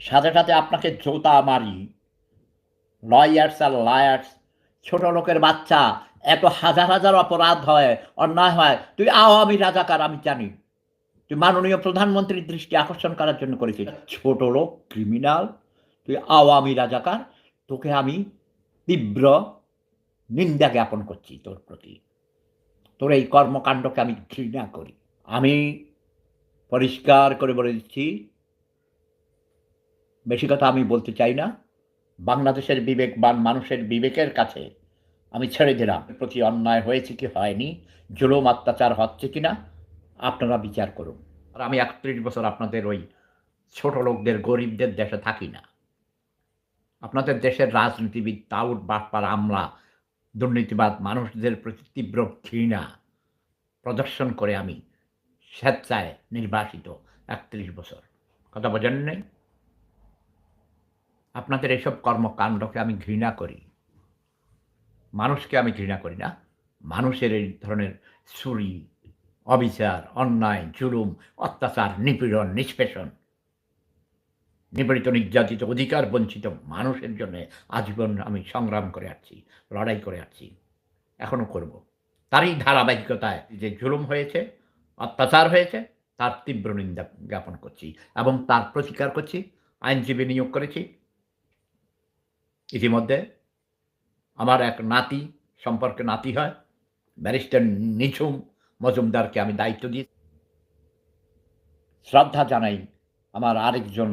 সাথে সাথে আপনাকে জুতা মারি। লয়ার্স আর লায়ার্স, ছোট লোকের বাচ্চা, এত হাজার হাজার অপরাধ হয়, অন্যায় হয়। তুই আওয়ামী রাজাকার আমি জানি। তুই মাননীয় প্রধানমন্ত্রীর দৃষ্টি আকর্ষণ করার জন্য করেছিস। ছোট লোক, ক্রিমিনাল, তুই আওয়ামী রাজাকার। তোকে আমি তীব্র নিন্দা জ্ঞাপন করছি তোর প্রতি। তোর এই কর্মকাণ্ডকে আমি ঘৃণা করি। আমি পরিষ্কার করে বলে দিচ্ছি, বেশি কথা আমি বলতে চাই না। বাংলাদেশের বিবেকবান মানুষের বিবেকের কাছে আমি ছেড়ে দিলাম। প্রতি অন্যায় হয়েছে কি হয়নি, জুলুম অত্যাচার হচ্ছে কিনা আপনারা বিচার করুন। আর আমি ৩১ বছর আপনাদের ওই ছোট লোকদের, গরিবদের দেশে থাকি না। আপনাদের দেশের রাজনীতিবিদ, তাউট, বাটপার, আমলা, দুর্নীতিবাদ মানুষদের প্রতি তীব্র ঘৃণা প্রদর্শন করে আমি স্বেচ্ছায় নির্বাসিত ৩১ বছর। কথা বোঝেন নাই? আপনাদের এসব কর্মকাণ্ডকে আমি ঘৃণা করি। মানুষকে আমি ঘৃণা করি না। মানুষের এই ধরনের চুরি, অবিচার, অন্যায়, জুলুম, অত্যাচার, নিপীড়ন, নিষ্পেষণ, নিপীড়িত, নির্যাতিত, অধিকার বঞ্চিত মানুষের জন্যে আজীবন আমি সংগ্রাম করে আসছি, লড়াই করে আসছি, এখনও করব। তারই ধারাবাহিকতায় যে জুলুম হয়েছে, অত্যাচার হয়েছে, তার তীব্র নিন্দা জ্ঞাপন করছি এবং তার প্রতিকার করছি। আইনজীবী নিয়োগ করেছি। ইতিমধ্যে আমার এক নাতি, সম্পর্কে নাতি হয়, ব্যারিস্টার নিঝুম মজুমদারকে আমি দায়িত্ব দিই। শ্রদ্ধা জানাই আমার আরেকজন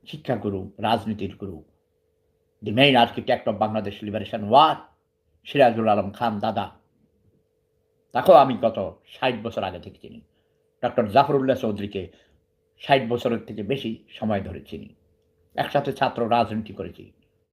শিক্ষাগুরু, রাজনীতির গুরু, the main architect of Bangladesh liberation war, Sirajul Alam Khan dada. তাকেও আমি গত ৬০ বছর আগে থেকে চিনি। ডক্টর জাফরুল্লাহ চৌধুরীকে ৬০ বছরের থেকে বেশি সময় ধরে চিনি। একসাথে ছাত্র রাজনীতি করেছি।